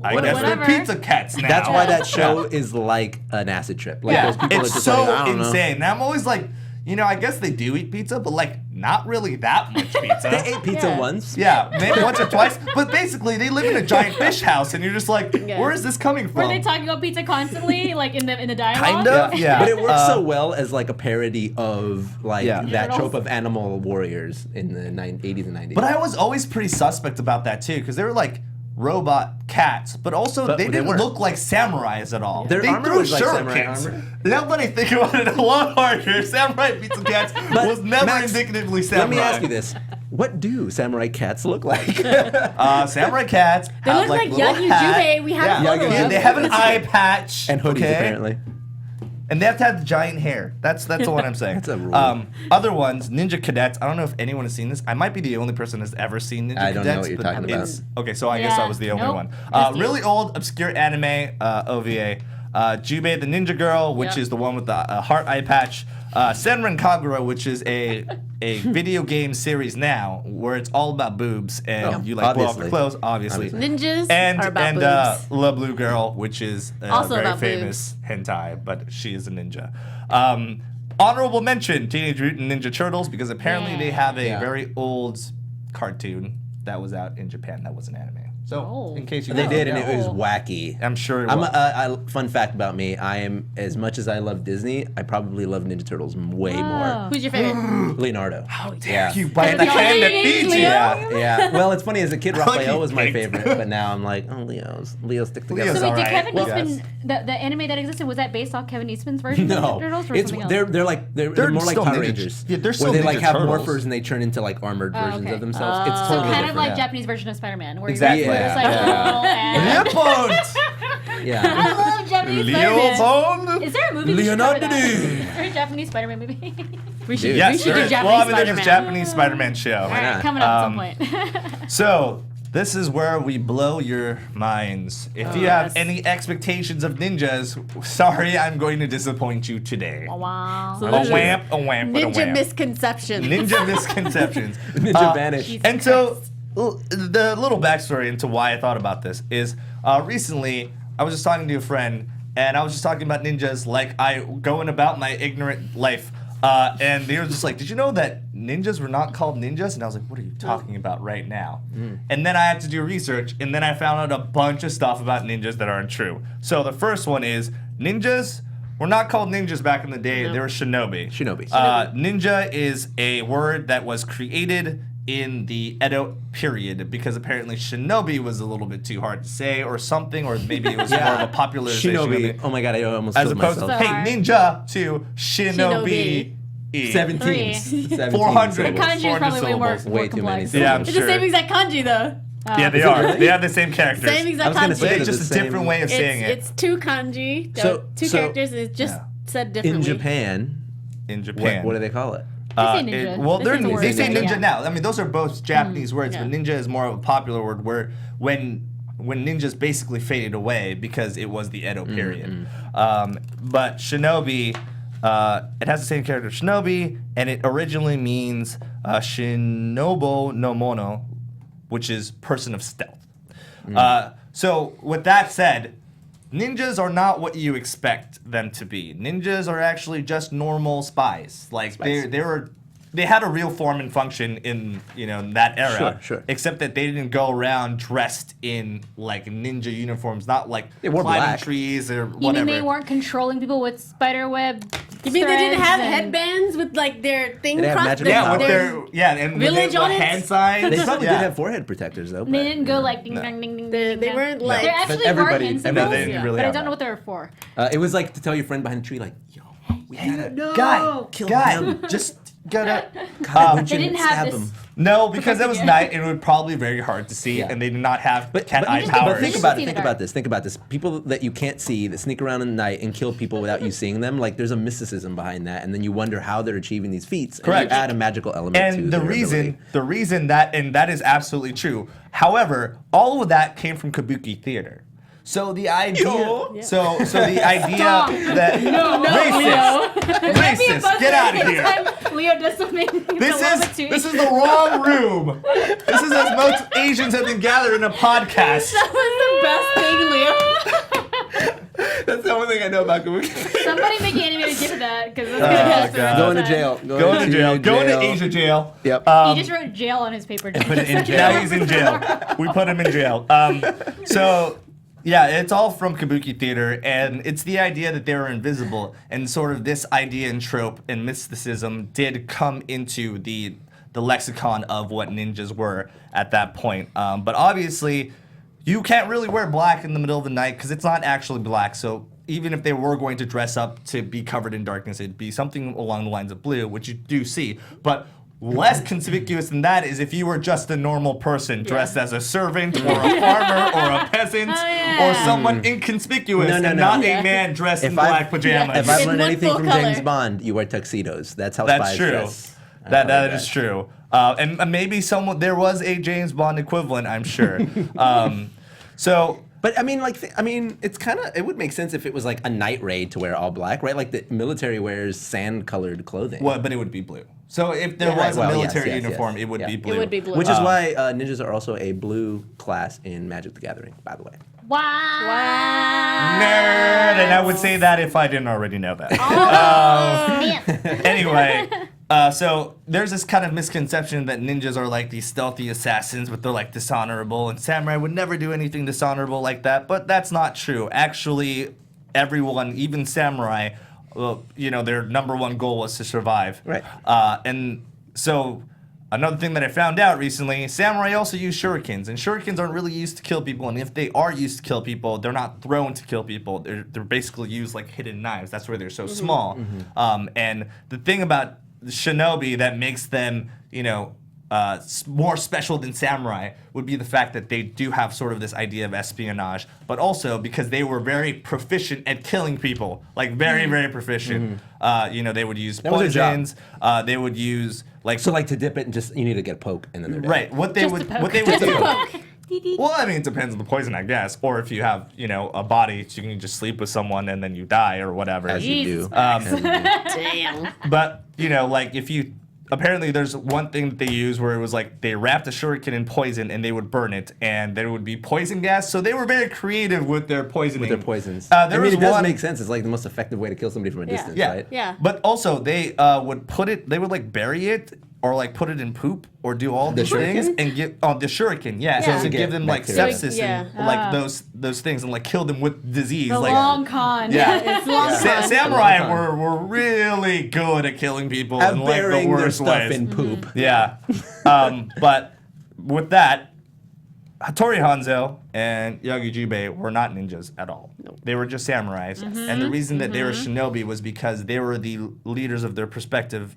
I guess Whatever. they're pizza cats now. That's why that show is like an acid trip. Like those people It's are just so like, I don't know. insane. And I'm always like, I guess they do eat pizza, but like not really that much pizza. They ate pizza Yeah. once. Yeah, maybe once or twice. But basically, they live in a giant fish house, and you're just like, where is this coming from? Were they talking about pizza constantly, like in the dialogue? Kind of, yeah. But it works so well as like a parody of like Yeah. that Turtles. trope of animal warriors in the 80s and 90s. But I was always pretty suspect about that too, because they were like robot cats, but also But they they didn't weren't. look like samurais at all. Their they armor threw was like samurai shurikens. armor. Now that I think about it a lot harder, Samurai Pizza Cats was never Max, indicatively samurai. let me ask you this. What do samurai cats look like? Samurai cats They have look like little Yagi hat. Jūbē. We have a photo Yeah, of. they have an eye patch. And hoodies, okay? apparently. And they have to have the giant hair. That's what I'm saying. That's a rule. Other ones, Ninja Cadets. I don't know if anyone has seen this. I might be the only person that's ever seen Ninja I don't know Cadets. what you're but talking about. Okay, so I guess I was the only Nope. one. Just you. Really old, obscure anime OVA. Jūbē the Ninja Girl, which is the one with the heart eye patch. Senran Kagura, which is a video game series now where it's all about boobs and you like blow off your obviously. clothes, obviously. Ninjas And are about boobs. La Blue Girl, which is Also very about famous hentai, but she is a ninja. Honorable mention: Teenage Mutant Ninja Turtles, because apparently they have a very old cartoon that was out in Japan that was an anime. So, in case you They didn't did, and know, it was wacky. I'm sure it I'm was. fun fact about me, I am, as much as I love Disney, I probably love Ninja Turtles way more. Who's your favorite? Leonardo. How dare You bite the hand that feeds you. Yeah. Well, it's funny, as a kid, like Raphael you was my picked. favorite, but now I'm like, oh, Leo stick together. Leo's So wait, all did right. Kevin Well, Eastman, the anime that existed, was that based off Kevin Eastman's version of No, Ninja Turtles or it's something else? they're more like still Power ninjas. Rangers. Yeah, they're where still they like Ninja have Turtles. morphers and they turn into like armored versions okay. of themselves. It's So totally kind of different. like Japanese version of Spider-Man, where Exactly. you're it's like Yeah. little and Leopold! Yeah. I love Japanese Spider-Man. Leopold! Is there a movie? Leonardo. Is there a Japanese Spider-Man movie? We should, Yes, we should there do is. Japanese Well, I mean, there's a Spider-Man. Japanese Spider-Man show. All right, not? coming up at some point. So, this is where we blow your minds. If you have yes. any expectations of ninjas, sorry, I'm going to disappoint you today. Wow. So A those are whamp, a whamp, and a Ninja whamp. misconceptions. Ninja misconceptions. Ninja vanish. Jesus And so, the little backstory into why I thought about this is recently I was just talking to a friend, and I was just talking about ninjas like I going about my ignorant life. And they were just like, did you know that ninjas were not called ninjas? And I was like, what are you talking about right now? And then I had to do research, and then I found out a bunch of stuff about ninjas that aren't true. So the first one is ninjas were not called ninjas back in the day. They were shinobi. Shinobi. Ninja is a word that was created in the Edo period because apparently shinobi was a little bit too hard to say or something, or maybe it was more of a popularization of Shinobi. it. Oh my god, I almost As killed opposed myself. to, So hey, hard. ninja to shinobi. 17. 17 400. syllables. Kanji is 400 probably way more, syllables. more Way too many complex. Yeah, I'm It's sure. the same exact kanji though. Yeah, they Is it are. really? They have the same characters. Same I exact was gonna kanji. say It's they're just the a same. different way of saying it. It's two kanji, So- two so- characters, and it's just said differently. In Japan, In Japan. what do they call it? They say ninja. Well, They say the word they say ninja. ninja now. I mean, those are both Japanese words, Yeah. but ninja is more of a popular word. Where when ninjas basically faded away because it was the Edo period. But shinobi, it has the same character shinobi, and it originally means shinobo no mono, which is person of stealth. So with that said, ninjas are not what you expect them to be. Ninjas are actually just normal spies. Like they had a real form and function in that era. Sure. Except that they didn't go around dressed in like ninja uniforms, not like They wore climbing black. trees or You whatever. mean they weren't controlling people with spider web? You mean they didn't have threads and- headbands with like their thing They have crossed? magical Yeah, with powers. and Village with on it? hand signs. They probably yeah. did have forehead protectors though. They but, didn't go like ding ding ding ding. They ding, weren't ding. like- There But actually everybody- were hand everybody- No, they symbols, didn't really but I have don't know that. what they were for. It was like to tell your friend behind a tree, like, yo, we gotta Guy, just gotta. They didn't have this. No, because it was Yeah. night and it would probably be very hard to see, Yeah. and they did not have cat but eye just- powers. But think Ninjas about see it. the Think dark. about this. Think about this. People that you can't see that sneak around in the night and kill people without you seeing them. Like there's a mysticism behind that, and then you wonder how they're achieving these feats. And Correct. you add a magical element to And the their ability. reason that is absolutely true. However, all of that came from kabuki theater. So the idea, so the idea that racist, get out of here. Leo does something. This is the wrong room. This is as most Asians have been gathered in a podcast. That was the best thing, Leo. That's the only thing I know about kabuki. Somebody make animated GIF of that because that's God. Going to jail. Going to jail. Going to Asia jail. Yep. He just wrote jail on his paper. put it in jail. Now he's in jail. We put him in jail. So, yeah, it's all from kabuki theater, and it's the idea that they were invisible, and sort of this idea and trope and mysticism did come into the lexicon of what ninjas were at that point. But obviously, you can't really wear black in the middle of the night because it's not actually black. So even if they were going to dress up to be covered in darkness, it'd be something along the lines of blue, which you do see. But less conspicuous than that is if you were just a normal person dressed as a servant or a farmer or a peasant or someone inconspicuous No, and not a man dressed in black pajamas. If I've In learned one anything full from color. James Bond, you wear tuxedos. That's how That's spies true. dress. That is true. And maybe there was a James Bond equivalent, I'm sure. But I mean, it's kind of, it would make sense if it was like a night raid to wear all black, right? Like the military wears sand-colored clothing. Well, but it would be blue. So if there was a military uniform, it would be blue. It would be blue. Which is why ninjas are also a blue class in Magic the Gathering, by the way. Wow. Nerd, and I would say that if I didn't already know that. Anyway, so there's this kind of misconception that ninjas are like these stealthy assassins, but they're like dishonorable, and samurai would never do anything dishonorable like that. But that's not true. Actually, everyone, even samurai, their number one goal was to survive. Right. And so another thing that I found out recently, samurai also use shurikens, and shurikens aren't really used to kill people, and if they are used to kill people, they're not thrown to kill people. They're basically used like hidden knives. That's why they're so small. And the thing about the shinobi that makes them, more special than samurai would be the fact that they do have sort of this idea of espionage, but also because they were very proficient at killing people, like very, very proficient. They would use was their job. poisons. They would use So like to dip it and just, you need to get a poke and then they're dead. right. What they would do. Well, I mean, it depends on the poison, I guess. Or if you have, a body, so you can just sleep with someone and then you die or whatever. As you do. Jesus Damn. But, like if you apparently there's one thing that they use where it was like they wrapped a shuriken in poison and they would burn it and there would be poison gas. So they were very creative with their poisoning. With their poisons. There was it does one, make sense. It's like the most effective way to kill somebody from a distance, yeah. right? Yeah. But also they would like bury it or like put it in poop or do all these things and give the shuriken, so to give them like bacteria. sepsis Yeah. and like those things and like kill them with disease. The like long con. yeah. It's long con. Samurai Long con. were really good at killing people in And like the burying their worst stuff ways. in poop. Yeah. But with that, Hattori Hanzo and Yagi Jubei were not ninjas at all. They were just samurais. And the reason that they were shinobi was because they were the leaders of their respective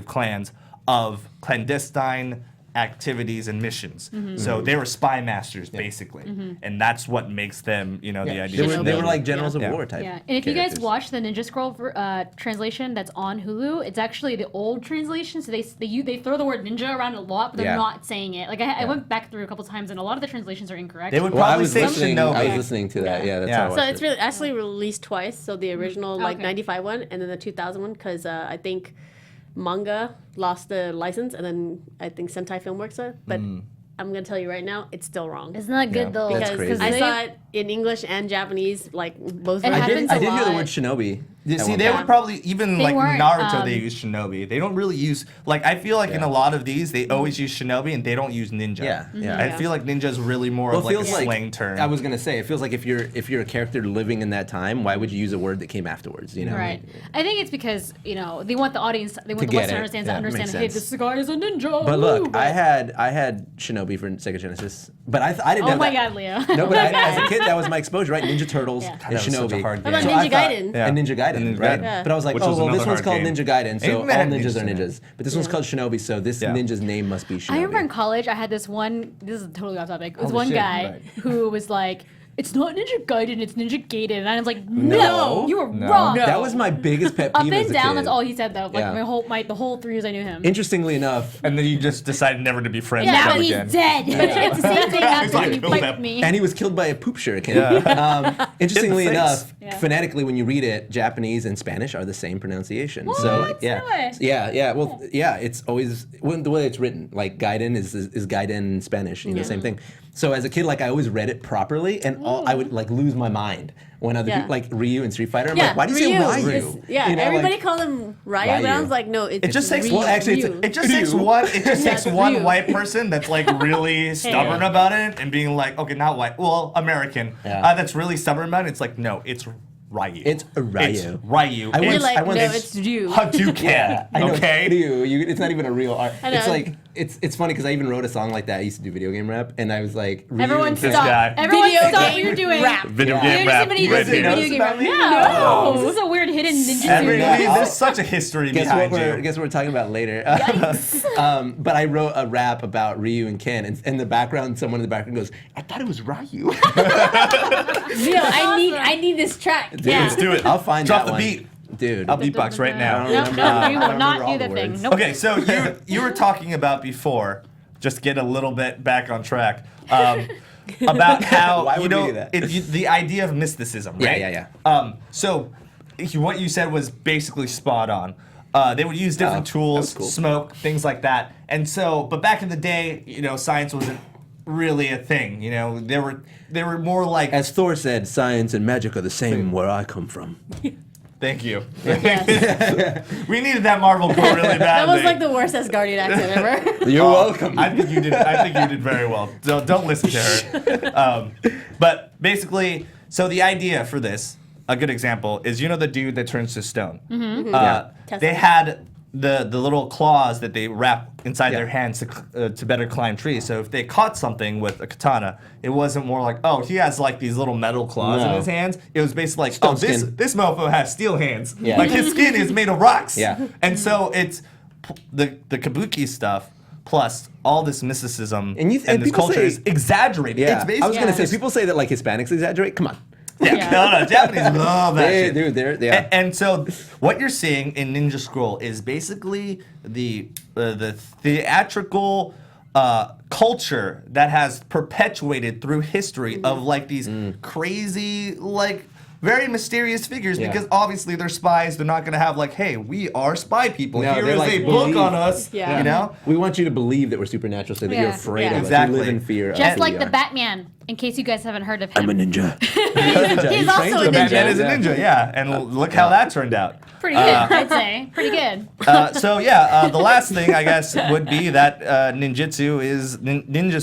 clans of clandestine activities and missions. So they were spy masters, basically. And that's what makes them, the idea. They were like generals of Yeah. war type. Yeah, and if you guys characters. watch the Ninja Scroll translation that's on Hulu, it's actually the old translation. So they throw the word ninja around a lot, but they're Yeah. not saying it. Like I went back through a couple times, and a lot of the translations are incorrect. They would Well, I probably was say listening. shinobi. I was listening to that. Yeah, that's Yeah. how I So watched it's it. really actually released twice. So the original like Okay. 95 one and then the 2000 one because I think manga lost the license and then I think Sentai Filmworks but I'm gonna tell you right now, it's still wrong. It's not good though. That's Because crazy. I saw it in English and Japanese, like both. It versions. happens I a did hear the lot. word shinobi. See, they would probably even They like weren't, Naruto. They use shinobi. They don't really use like I feel like in a lot of these they always use shinobi and they don't use ninja. Yeah. I feel like ninja is really more of like a slang term. I was gonna say, it feels like if you're a character living in that time, why would you use a word that came afterwards? You know, Right. I think it's because they want the audience, they want the get Westerners it. to Yeah, understand. makes Hey, sense. this guy is a ninja. But woo, look, I had Shinobi for Sega Genesis, but I didn't Oh have my that. God, Leo. No, but as a kid, that was my exposure, right? Ninja Turtles Yeah. and that was Shinobi. such a hard What about game. Ninja I thought- Gaiden? Yeah. And Ninja Gaiden, Ninja right? Gaiden. Yeah. But I was like, Which oh, was well, this another one's hard called game. Ninja Gaiden, so all Even had ninjas ninjas are in it. ninjas. But this one's called Shinobi, so this Yeah. ninja's name must be Shinobi. I remember in college, I had this is totally off topic. It was Holy one shit, guy right. who was like, it's not Ninja Gaiden, it's Ninja Gaiden. And I was like, no, you were No. wrong. That was my biggest pet Up peeve as and a down, kid. that's all he said though. Like Yeah. the whole 3 years I knew him. Interestingly enough, And then you just decided never to be friends Yeah, with but him he's again. dead. It's the same thing happens when you Kill fight him. with me. and he was killed by a poop shuriken. Yeah. Interestingly In the face. enough, Yeah. phonetically, when you read it, Japanese and Spanish are the same pronunciation. So What? yeah, No way. yeah. Well, yeah, it's always the way it's written. Like Gaiden is Gaiden in Spanish. You know, same thing. So as a kid, like I always read it properly, and I would like lose my mind when other Yeah. people, like Ryu and Street Fighter. I'm Yeah, like, why do you say Ryu. Ryu? Yeah, You know, everybody like- called him Ryu, but I Ryu. was like, no, it's It just takes Ryu. well, actually, Ryu. It just takes one. It just takes Ryu. one white person that's like really stubborn about it and being like, okay, not white, well, American. Yeah. That's really stubborn about it. It's like, no, it's Ryu. It's a Ryu. It's Ryu. I You're once- like, I once- no, it's Ryu. Hadouken. I know, Okay. Ryu. It's not even a real art. I know. It's like it's funny because I even wrote a song like that. I used to do video game rap, and I was like, Ryu Everyone and This stop. guy. Everyone Video stop what game you're doing. rap. Video Yeah. game There's rap. somebody right who's doing here. video game rap. about me? No. No. This is a weird hidden ninja Everybody, series. there's such a history Guess behind what you. we're talking about later. But I wrote a rap about Ryu and Ken, and in the background, someone in the background goes, "I thought it was Ryu." Yo, I need this track. Dude, Yeah. Let's do it. I'll find Drop that the one. beat. Dude. I'll beatbox right now. Nope, remember- no, you I will don't not remember all do the the thing. words. Nope. Okay, so you were talking about before, just get a little bit back on track, about how Why you would we know do that? the idea of mysticism, right? Yeah. So what you said was basically spot on. They would use different Oh, that was tools, cool. smoke, things like that. And so, but back in the day, science wasn't really a thing. They were more like. As Thor said, science and magic are the same where I come from. Thank you. Yes. We needed that Marvel quote really badly. That was like the worst Asgardian accent ever. You're welcome. I think you did very well. Don't listen to her. But basically, so the idea for this, a good example is the dude that turns to stone. Yeah. They had the little claws that they wrap inside Yeah. their hands to better climb trees. So if they caught something with a katana, it wasn't more like, oh, he has like these little metal claws in No. his hands. It was basically like, Stone oh, this skin. mofo has steel hands. Yeah. Like his skin is made of rocks. Yeah. And so it's the kabuki stuff plus all this mysticism And and, and this people culture say- is exaggerated. Yeah. It's basically I was gonna say, just- people say that like Hispanics exaggerate. Come on. Yeah. no, Japanese love that shit. Dude, yeah. And so what you're seeing in Ninja Scroll is basically the theatrical culture that has perpetuated through history of like these crazy like very mysterious figures Yeah. because obviously they're spies. They're not going to have like, hey, we are spy people. No, Here they're is like, a book believe. on us. Yeah. You know? We want you to believe that we're supernatural so that you're Yeah. afraid Yeah. of us. Exactly. You live in fear of Just who like we the are. Batman, in case you guys haven't heard of him. I'm a ninja. He's also a The Batman ninja. is a ninja, yeah. And look how that turned out. Pretty good, I'd say. Pretty good. The last thing I guess would be that ninjutsu is ninja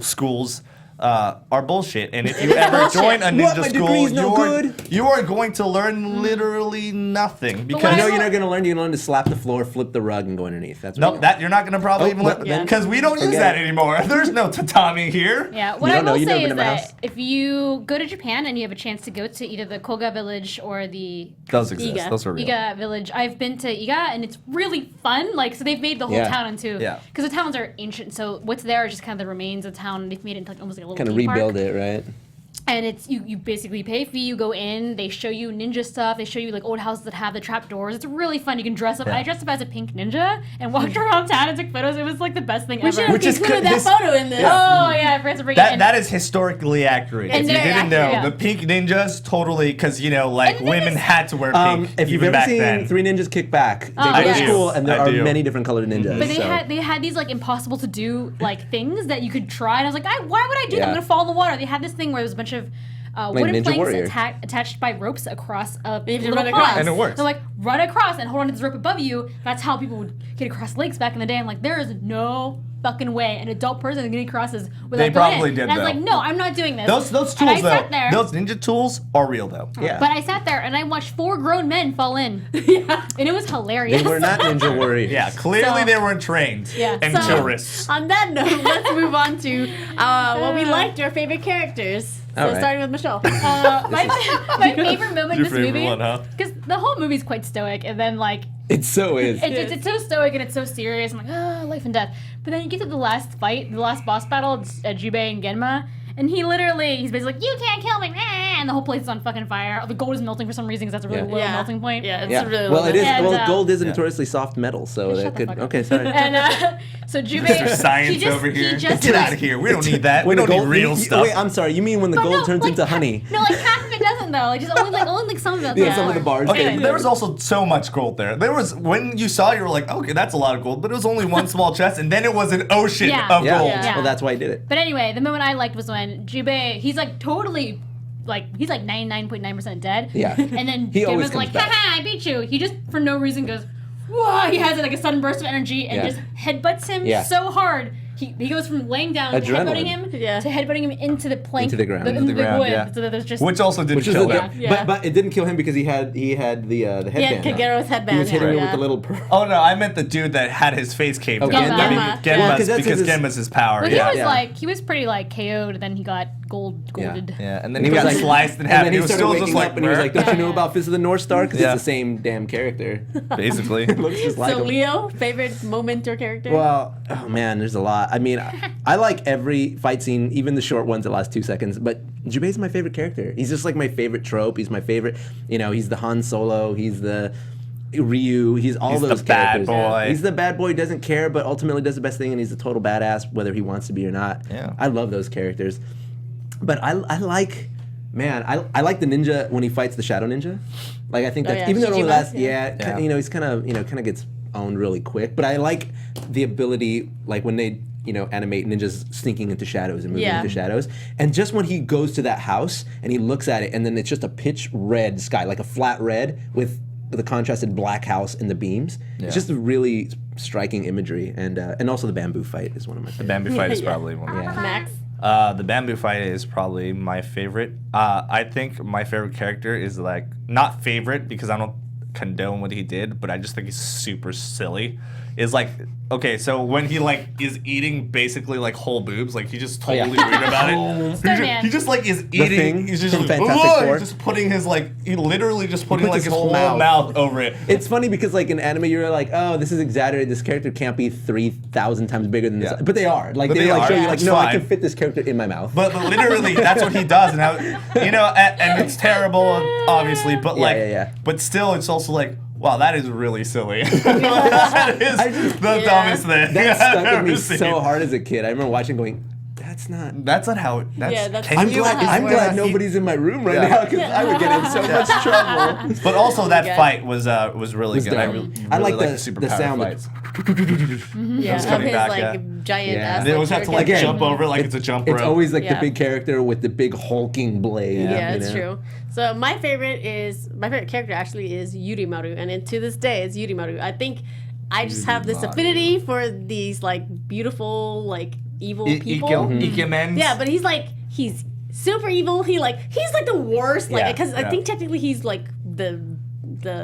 schools are bullshit. And if you ever bullshit. join a What, ninja my school, degree's no good? you are going to learn literally nothing because why You know don't- you're not gonna learn. You're gonna learn to slap the floor, flip the rug, and go underneath. That's what nope, you that you're not going to probably Oh, even well, learn then- because we don't use forget that it. anymore. There's no tatami here. Yeah, what You I don't know, will you've never say been is to my that house. if you go to Japan and you have a chance to go to either the Koga village or the Those exist. Iga. Those are real. Iga village, I've been to Iga and it's really fun. Like, so they've made the whole Yeah. town into, Yeah. because the towns are ancient. So what's there are just kind of the remains of town. They've made it into like almost like a little kind of theme rebuild park. it, right? And it's you basically pay a fee, you go in, they show you ninja stuff, they show you like old houses that have the trap doors. It's really fun. You can dress up. I dressed up as a pink ninja and walked around town and took photos. It was like the best thing ever. Which is included that photo in this. Oh yeah, I forgot to bring it in. That is historically accurate. And If you very didn't know, accurate, yeah. the pink ninjas totally, because like And the thing women is- had to wear pink If you've even ever back seen then. Three Ninjas Kick Back, they Oh, go to yes. school and there I are do. many different colored ninjas. But so. they had these like impossible to do like things that you could try, and I was like, why would I do that? I'm Yeah. gonna fall in the water. They had this thing where there was a bunch of wooden Ninja planks Warrior. attached by ropes across a have to little run across. pond. And it works. So like run across and hold onto this rope above you. That's how people would get across lakes back in the day. I'm like, there is no fucking way an adult person is getting across this without They going probably in. did, And I was though. like, no, I'm not doing this. Those And tools I though, sat there, those ninja tools are real though. Yeah. but I sat there and I watched 4 grown men fall in. And it was hilarious. They were not Ninja Warriors. Yeah, clearly So- they weren't trained. Yeah. And So- tourists. On that note, let's move on to what we liked, our favorite characters. So All right. starting with Michelle. My favorite moment in Your this favorite movie, one, huh? because the whole movie's quite stoic, and then like It so is. it's so stoic and it's so serious. I'm like, life and death. But then you get to the last fight, the last boss battle, it's Jubei and Genma, and he's basically like, you can't kill me, and the whole place is on fucking fire. The gold is melting for some reason because that's a really low melting point. Yeah, it's Yeah. really Well, low. it is. And, Well, gold is a notoriously soft metal, so Shut that the could. fuck up. Okay, sorry. And so Jubei, Mr. Science he just, over here. He just Get out of here. We don't need that. We When the don't need gold- real stuff. Wait, I'm sorry. You mean when the But gold no, turns like, into honey? No, like half of it doesn't though. Like just only some of it. Yeah, some of the bars. Okay, Anyway. there was also so much gold there. There was, when you saw it, you were like, okay, that's a lot of gold, but it was only one small chest, and then it was an ocean Yeah. of Yeah. gold. Yeah. Well, that's why I did it. But anyway, the moment I liked was when Jubei, he's like totally, like, he's like 99.9% dead. Yeah. And then He always Genma's like, comes back. haha, I beat you. He just, for no reason, goes, whoa, he has like a sudden burst of energy and Yeah. just headbutts him Yeah. so hard. He goes from laying down to Adrenaline. headbutting him Yeah. to headbutting him into the plank. Into the ground. Into Into the the ground, wood. yeah. So that there's just... Which also didn't Which is kill the, him. Yeah. but it didn't kill him because he had the headband. Yeah, Kagero's headband. He was hitting yeah. him with the little pearl. Oh no, I meant the dude that had his face caved Oh, in. Genma. I mean, Genma. Genma's, Yeah. because Because Genma's his power. But Yeah. he was pretty like KO'd, then he got golded. Yeah, and then And he he was got like- sliced in And half. then He he was started still waking just like, up and he was like, "Don't you know Yeah. about Fist of the North Star? Because Yeah. it's the same damn character." basically. Looks just like So him. Leo, favorite moment or character? Well, oh man, there's a lot. I mean, I like every fight scene, even the short ones that last 2 seconds. But Jubei's my favorite character. He's just like my favorite trope. He's my favorite. You know, he's the Han Solo. He's the Ryu. He's all He's the those bad characters. boy. He's the bad boy who doesn't care, but ultimately does the best thing, and he's a total badass, whether he wants to be or not. Yeah. I love those characters. But I like. Man, I like the ninja when he fights the shadow ninja. Like I think Oh, that yeah. even though it only Shijima, lasts, yeah. you know, he's kind of gets owned really quick. But I like the ability, like when they animate ninjas sneaking into shadows and moving Yeah. into shadows. And just when he goes to that house and he looks at it, and then it's just a pitch red sky, like a flat red with the contrasted black house and the beams. It's just a really striking imagery, and also the bamboo fight is one of my The favorites. bamboo fight is Yeah. probably one. Yeah. Max. The bamboo fight is probably my favorite. I think my favorite character is like, not favorite because I don't condone what he did, but I just think he's super silly. Is like, okay, so when he like is eating basically like whole boobs, like he just totally weird about it. Stuntman. He just like is eating. Thing He's just from like, Fantastic "Whoa," Four. he's just putting his like, he literally just putting puts like his his whole whole mouth. mouth over it. It's funny because like in anime you're like, oh, this is exaggerated. This character can't be 3,000 times bigger than this, Yeah. but they are. Like But they they like are. show you like, It's no, I fine. can fit this character in my mouth. But literally, that's what he does, and and it's terrible, obviously. But like, yeah. but still, it's also like, wow, that is really silly. That is the dumbest thing That I've stuck ever with me seen. so hard as a kid. I remember watching, going, that's not. That's not how. That's, Yeah, that's- can I'm you glad. I'm imagine? glad nobody's in my room right Yeah. now because I would get in so much trouble. But also, that Yeah. fight was really Was good. I dumb. really I like like the superpower sound. fights. Yeah, of coming his back, like yeah. giant Yeah. ass. And they always have to like Again, jump over it like it's a jump rope. It's always like Yeah. the big character with the big hulking blade. Yeah, you it's know? true. So my favorite character actually is Yurimaru, and to this day it's Yurimaru. I think I just have this affinity for these like beautiful like evil people. Ikemen. Yeah, but he's super evil. He's like the worst. Like Yeah, because I yeah. think technically he's like the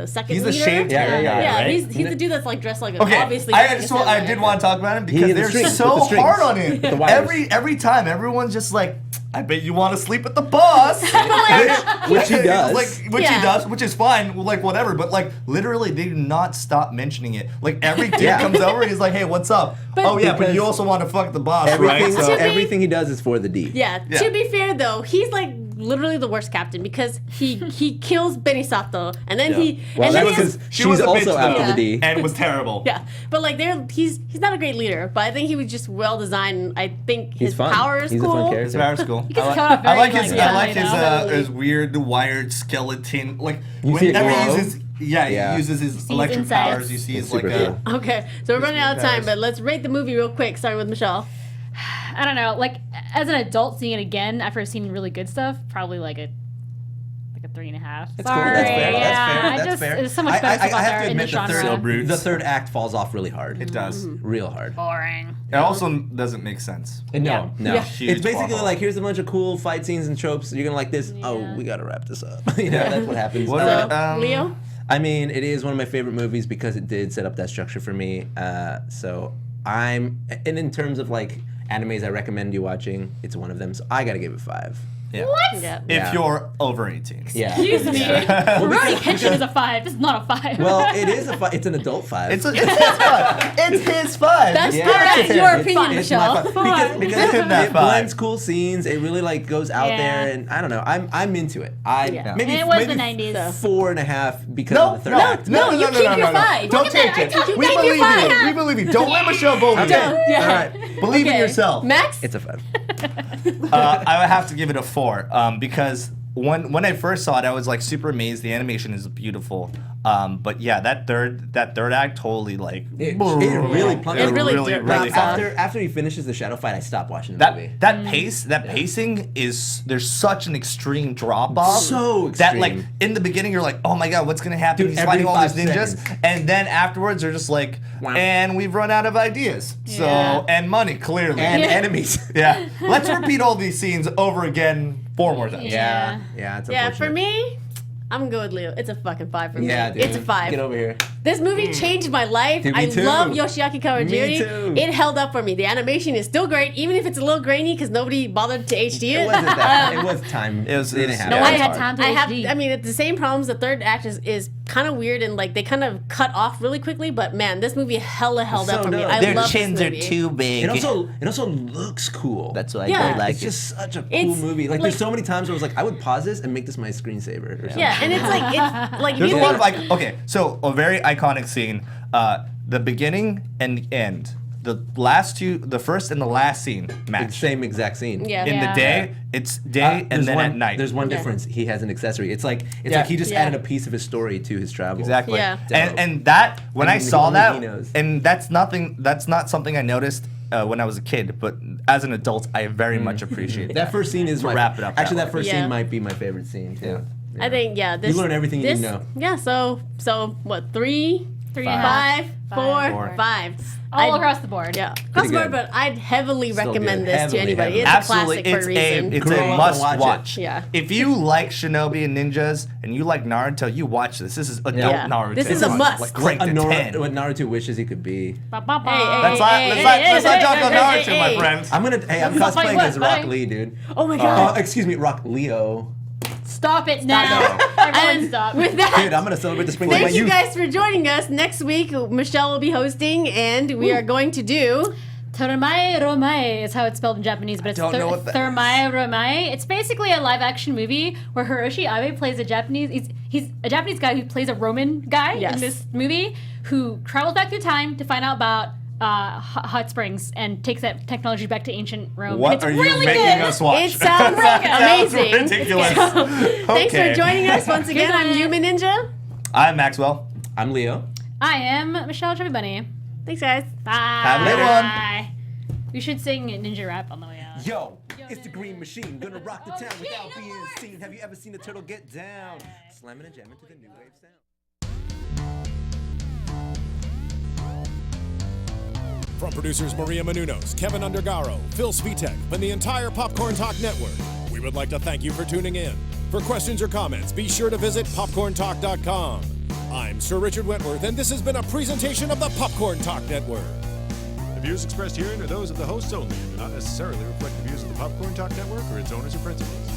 second He's the leader. shaved hair guy, right? He's the dude that's like dressed like a Okay, obviously. I did want to talk about him because the they're strings, so with the strings, hard on him. with the wires. Every time, everyone's just like, I bet you want to sleep with the boss. Which he does. Which Yeah. he does, which is fine, like whatever. But like literally, they do not stop mentioning it. Like every dude Yeah. comes over, he's like, "Hey, what's up? Oh yeah, but Because you also want to fuck the boss, Everything, right?" So, To be- everything he does is for the D. Yeah. Yeah. To be fair though, he's like literally the worst captain because he kills Benisato and then Well, that's because she's also after the D. And was terrible. Yeah, but like he's not a great leader, but I think he was just well designed. I think his fun. power is He's cool. a fun His character. power is cool. I like his weird wired skeleton. Like You see it whenever glow? he uses he uses his electric insides. powers. You see It's it's like super cool. Okay, so we're running out of time, but let's rate the movie real quick, starting with Michelle. I don't know. Like as an adult seeing it again after seeing really good stuff, probably like a 3.5. That's cool. Sorry. That's fair. Yeah, That's I just, fair. There's so much better stuff out have there to in the admit the genre. the third act falls off really hard. It does. Real hard. Boring. It also doesn't make sense. No. Yeah. Huge It's basically plot hole. like, here's a bunch of cool fight scenes and tropes. You're gonna like this. Oh, we gotta wrap this up. That's what happens. What about, Leo? I mean, it is one of my favorite movies because it did set up that structure for me. So and in terms of like animes I recommend you watching, it's one of them. So I gotta give it 5. Yeah. What? Yeah. If you're over 18. Yeah. Excuse me. Rurouni Kenshin is a 5. This is not a 5. Well, it is it's an adult 5. It's his 5. It's his 5. That's Yeah. your It's opinion, It's my Michelle. five. Because Give him that it 5. blends cool scenes. It really like goes out Yeah. there, and I don't know. I'm into it. Yeah. Maybe And it was maybe the 90s. 4.5 because No, of the third act. No, you keep your 5. Don't Look at take that. it. I told you We keep your believe you. 5. We believe you. Don't let Michelle bully you. Okay. Yeah. All right. Believe in Okay. yourself. Max? It's a 5. I would have to give it a 4 because when I first saw it, I was like super amazed. The animation is beautiful. But yeah, that third act totally like It really plunged. It really really, did. really hard. After he finishes the shadow fight, I stopped watching the movie. That pacing is there's such an extreme drop off. So that like extreme. in the beginning you're like, oh my god, what's gonna happen? Dude, He's every fighting all these 5 ninjas, seconds. and then afterwards they're just like, Wow. and we've run out of ideas. So Yeah. and money clearly. And Yeah. enemies. yeah, let's repeat all these scenes over again 4 more times. Yeah. Yeah, it's Yeah, for unfortunate. me, I'm gonna go with Leo. It's a fucking 5 for me. Yeah, dude. It's a 5. Get over here. This movie changed my life. Dude, me I too. love Yoshiaki Kawajiri. Me too. It held up for me. The animation is still great, even if it's a little grainy because nobody bothered to HD it. It wasn't that. It was time. It was- They didn't have No, it. Nobody It was had hard. time to HD. I mean, it's the same problems. The third act is kind of weird and like they kind of cut off really quickly. But man, this movie held up So for me. dope. I Their love chins this are movie. too big. It also looks cool. That's why Yeah. I don't like It's it. just such a cool It's movie. Like, like- there's so many times where I was like, I would pause this and make this my screensaver or something. Yeah, and it's like There's you a lot think- of okay, so a very iconic scene. The beginning and the end. The first and the last scene It's match. the same exact scene. Yeah. In the day, it's day and There's then one, at night. There's one Yeah. difference. He has an accessory. It's like Yeah. he just Yeah. added a piece of his story to his travel. Exactly. Yeah. And that when And I saw only that, he knows. and that's not something I noticed when I was a kid, but as an adult, I very much appreciate That first scene is To my wrap it up Actually, that that first way. Yeah. scene might be my favorite scene too. Yeah. I think this. You learn everything you this, need to know. Yeah. So what? 3, 3.5. 5, 4, Four. 5. All across the board. Yeah, across the board, good. but I'd heavily Still recommend good. this Heavily, to anybody. heavily. It's Absolutely, a classic for a reason. it's Grow up a and must watch watch. it. Yeah. If you like Shinobi and ninjas and you like Naruto, you watch this. This is adult Yeah. Naruto. This is a must. Like crank to 10. What Naruto wishes he could be. Ba, ba, ba. Let's not talk about Naruto, my friends. I'm Stop cosplaying what? as Rock Bye. Lee, dude. Oh my god. Excuse me, Rock Leo. Stop it now. Everyone And stop. with that, Dude, I'm gonna celebrate the spring of my thank you youth. guys for joining us. Next week, Michelle will be hosting, and we are going to do. Toromae Romae is how it's spelled in Japanese, but it's don't know what that Toromae Romae. It's basically a live-action movie where Hiroshi Abe plays a Japanese. He's a Japanese guy who plays a Roman guy Yes. in this movie who travels back through time to find out about hot springs and takes that technology back to ancient Rome. And What it's are you really making good. us watch? It sounds Sounds amazing. ridiculous. Thanks for Okay. joining us once again. I'm Good Jūbē Ninja. I'm Maxwell. I'm Leo. I am Michelle Chubby Bunny. Thanks, guys. Bye. Have a good one. We should sing ninja rap on the way out. Yo, it's the Green Machine, gonna rock the town without being seen. Have you ever seen a turtle get down? Slamming and jamming to the new wave sound. From producers Maria Menounos, Kevin Undergaro, Phil Svitek, and the entire Popcorn Talk Network, we would like to thank you for tuning in. For questions or comments, be sure to visit popcorntalk.com. I'm Sir Richard Wentworth, and this has been a presentation of the Popcorn Talk Network. The views expressed herein are those of the hosts only and do not necessarily reflect the views of the Popcorn Talk Network or its owners or principals.